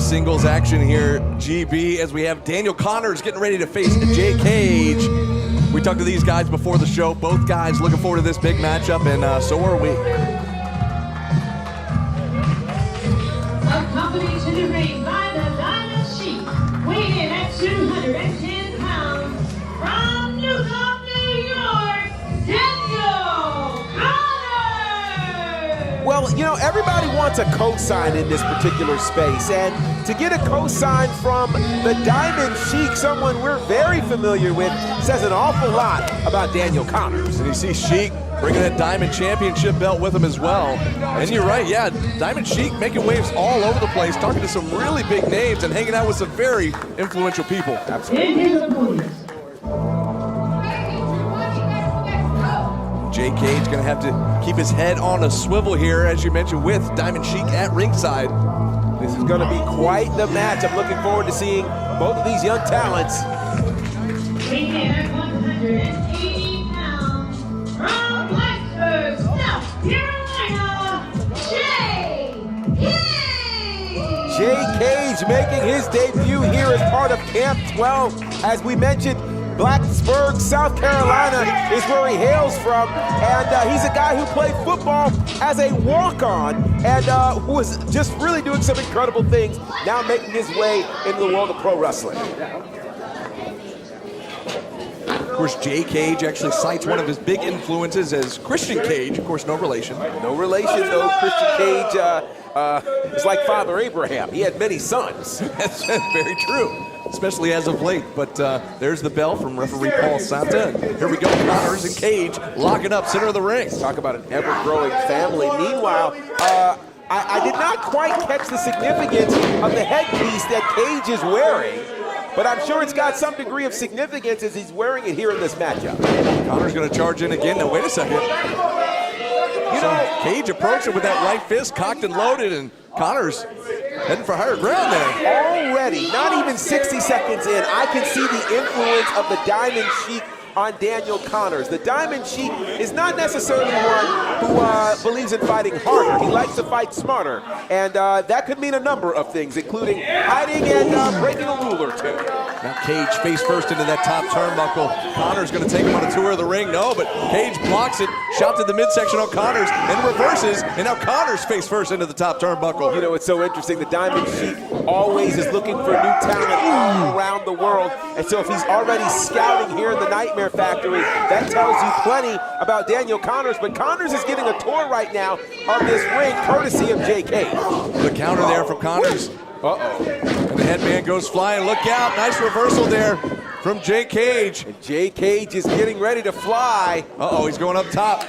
singles action here, GB, as we have Daniel Connors getting ready to face Jay Cage. We talked to these guys before the show. Both guys looking forward to this big matchup, and so are we. Accompanied to the ring by the Diamond Sheik, weighing in at 210 pounds, from Newcastle, New York, Daniel Connors! Well, you know, everybody wants a cosign in this particular space, and to get a cosign from the Diamond Sheik, someone we're very familiar with, says an awful lot about Daniel Connors. And you see Sheik bringing that Diamond Championship belt with him as well. And you're right, yeah, Diamond Sheik making waves all over the place, talking to some really big names and hanging out with some very influential people. Absolutely. Jay Cage gonna have to keep his head on a swivel here, as you mentioned, with Diamond Sheik at ringside. This is gonna be quite the match. I'm looking forward to seeing both of these young talents. Weighing in at 180 pounds, from Blacksburg, South Carolina, Jay Cage! Jay Cage making his debut here as part of Camp 12. As we mentioned, Blacksburg, South Carolina is where he hails from, and he's a guy who played football as a walk-on and who was just really doing some incredible things, now making his way into the world of pro wrestling. Of course, Jay Cage actually cites one of his big influences as Christian Cage. Of course, no relation. No relation, though. Christian Cage is like Father Abraham. He had many sons. That's very true, especially as of late. But there's the bell from referee Paul Santa. Here we go, Connors and Cage locking up center of the ring. Talk about an ever-growing family. Meanwhile, I did not quite catch the significance of the headpiece that Cage is wearing, but I'm sure it's got some degree of significance as he's wearing it here in this matchup. Connors gonna charge in again. Now, wait a second. You know, Cage approaching with that right fist cocked and loaded, and Connors heading for higher ground there. Already, not even 60 seconds in, I can see the influence of the Diamond Sheik on Daniel Connors. The Diamond Sheik is not necessarily one who believes in fighting harder. He likes to fight smarter, and that could mean a number of things, including hiding and breaking a rule or two. Now Cage face first into that top turnbuckle. Connors gonna take him on a tour of the ring. No, but Cage blocks it, shot to the midsection on Connors, and reverses, and now Connors face first into the top turnbuckle. You know, it's so interesting. The Diamond Sheik always is looking for new talent all around the world, and so if he's already scouting here in the Nightmare Factory, that tells you plenty about Daniel Connors, but Connors is getting a tour right now of this ring, courtesy of Jay Cage. The counter there from Connors. Uh-oh. And the headman goes flying. Look out. Nice reversal there from Jay Cage. And Jay Cage is getting ready to fly. Uh-oh, he's going up top.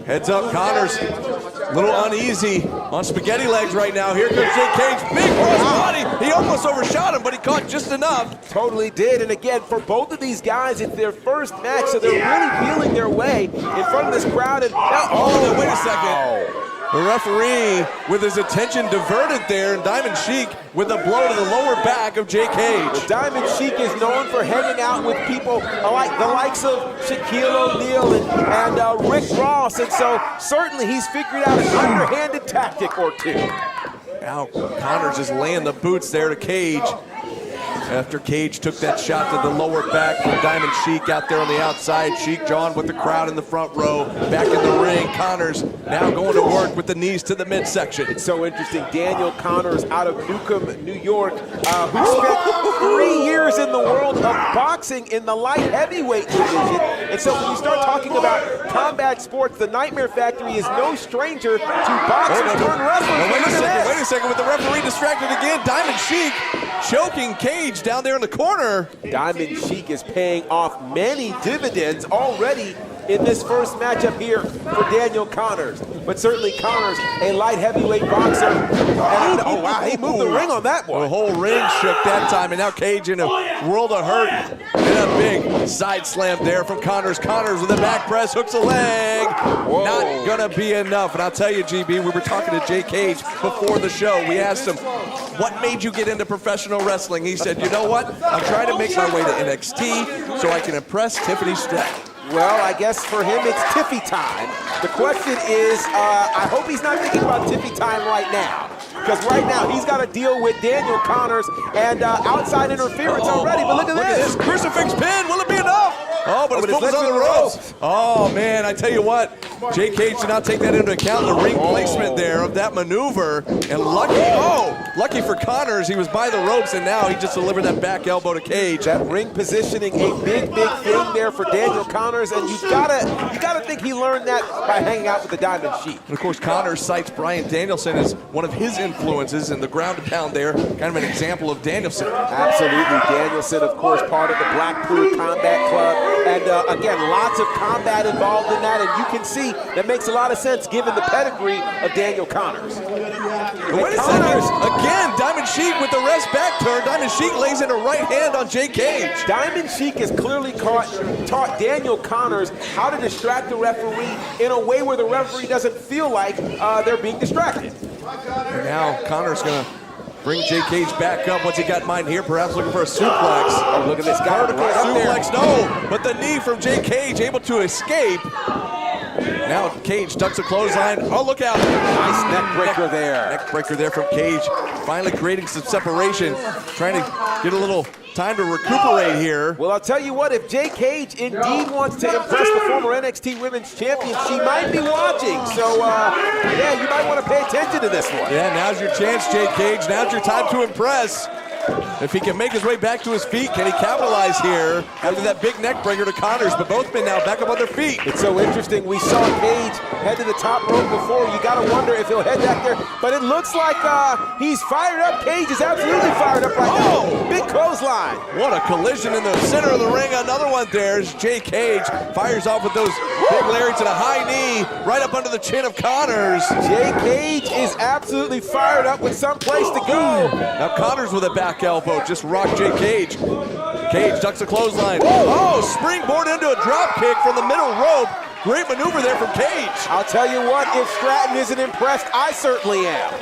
Heads up, Connors. A little uneasy on spaghetti legs right now. Here comes Jay Cage. Big cross body. He almost overshot him, but he caught just enough. Totally did. And again, for both of these guys, it's their first match, so they're really feeling their way in front of this crowd. And now, wait a second. The referee with his attention diverted there, and Diamond Sheik with a blow to the lower back of Jay Cage. Well, Diamond Sheik is known for hanging out with people like the likes of Shaquille O'Neal and Rick Ross, and so certainly he's figured out an underhanded tactic or two. Now Connors is laying the boots there to Cage. After Cage took that shot to the lower back from Diamond Sheik out there on the outside. Sheik John with the crowd in the front row. Back in the ring, Connors now going to work with the knees to the midsection. It's so interesting. Daniel Connors out of Newcomb, New York, who spent 3 years in the world of boxing in the light heavyweight division. And so when you start talking about combat sports, the Nightmare Factory is no stranger to boxers turned wrestlers. Wait a second, with the referee distracted again. Diamond Sheik choking Cage down there in the corner. Diamond Sheik is paying off many dividends already in this first matchup here for Daniel Connors. But certainly Connors, a light heavyweight boxer. And, oh wow, he moved the ring on that one. The whole ring shook that time, and now Cage in a world of hurt. And a big side slam there from Connors. Connors with a back press, hooks a leg. Whoa. Not gonna be enough. And I'll tell you, GB, we were talking to Jay Cage before the show. We asked him, what made you get into professional wrestling? He said, you know what? I'm trying to make my way to NXT so I can impress Tiffany Stratton. Well, I guess for him it's Tiffy time. The question is, I hope he's not thinking about Tiffy time right now. because right now he's got to deal with Daniel Connors and outside interference already. But look at this. Crucifix pin. Will it be enough? Oh, but his foot was on the ropes. Oh, man, I tell you what. Jake Cage did not take that into account. The ring placement there of that maneuver. And lucky for Connors, he was by the ropes, and now he just delivered that back elbow to Cage. That ring positioning, a big thing there for Daniel Connors, and you gotta think he learned that by hanging out with the Diamond Sheik. And of course, Connors cites Bryan Danielson as one of his influences in the ground and pound there. Kind of an example of Danielson. Absolutely. Danielson, of course, part of the Blackpool Combat Club. And again, lots of combat involved in that, and you can see that makes a lot of sense given the pedigree of Daniel Connors. Wait a second. Again, Diamond Sheik with the rest back turn. Diamond Sheik lays in a right hand on Jake Cage. Diamond Sheik has clearly taught Daniel Connors how to distract the referee in a way where the referee doesn't feel like they're being distracted. And now Connors gonna bring Jake Cage back up. What's he got in mind here? Perhaps looking for a suplex. Oh, look at this guy. Vertical suplex, no. But the knee from Jake Cage able to escape. Now Cage ducks a clothesline. Oh, look out. Nice neck breaker there. Neck breaker there from Cage. Finally creating some separation. Trying to get a little time to recuperate here. Well, I'll tell you what, if Jake Cage indeed wants to impress the former NXT Women's Champion, she might be watching. So, yeah, you might want to pay attention to this one. Yeah, now's your chance, Jake Cage. Now's your time to impress. If he can make his way back to his feet, can he capitalize here after that big neck breaker to Connors? But both men now back up on their feet. It's so interesting. We saw Cage head to the top rope before. You got to wonder if he'll head back there. But it looks like he's fired up. Cage is absolutely fired up right now. Big clothesline. What a collision in the center of the ring. Another one there as Jake Cage fires off with those big lariats and a high knee right up under the chin of Connors. Jake Cage is absolutely fired up with some place to go. Now Connors with a back elbow just rocked Jake Cage. Cage ducks a clothesline. Oh, springboard into a drop kick from the middle rope. Great maneuver there from Cage. I'll tell you what, if Stratton isn't impressed, I certainly am.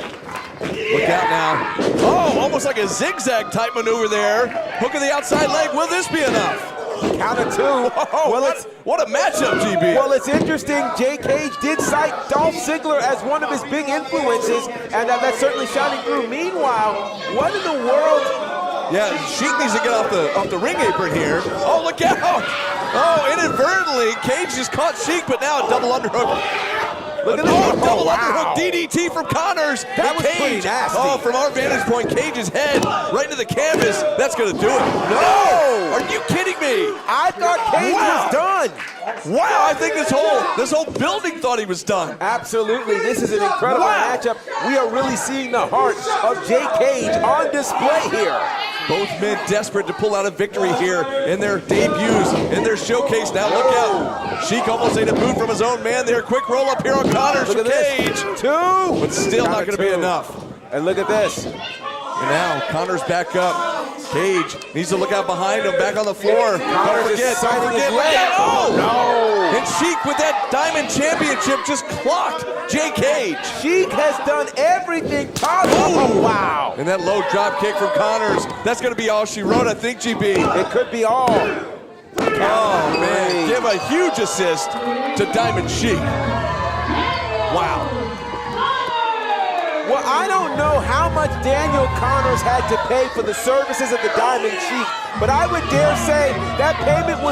Look out now. Oh, almost like a zigzag type maneuver there. Hook of the outside leg. Will this be enough? Count of two. Oh, well, what a matchup, GB. Well, it's interesting. Jake Cage did cite Dolph Ziggler as one of his big influences, and that's certainly shining through. Meanwhile, what in the world? Yeah, Sheik needs to get off the ring apron here. Oh, look out. Oh, inadvertently, Cage just caught Sheik, but now a double underhook. Look at this. Double underhook DDT from Connors. That and was pretty nasty. Oh, from our vantage point, Cage's head right into the canvas. That's going to do it. No! Are you kidding me? I thought Cage was done. Wow, I think this whole building thought he was done. Absolutely. This is an incredible matchup. We are really seeing the heart of Jake Cage on display here. Both men desperate to pull out a victory here in their debuts, in their showcase. Now look out. Sheik almost ate a boot from his own man there. Quick roll up here on Connors from Cage. Two. But still not going to be enough. And look at this. And now Connors back up. Cage needs to look out behind him, back on the floor. Don't forget. Look out. Oh! No. And Sheik with that Diamond Championship just clocked Jake Cage. Sheik has done everything possible. Oh, wow. And that low drop kick from Connors. That's going to be all she wrote, I think, GB. It could be all. Oh, man. Give a huge assist to Diamond Sheik. Wow. Well, I don't know how much Daniel Connors had to pay for the services of the Diamond Sheik, but I would dare say that payment was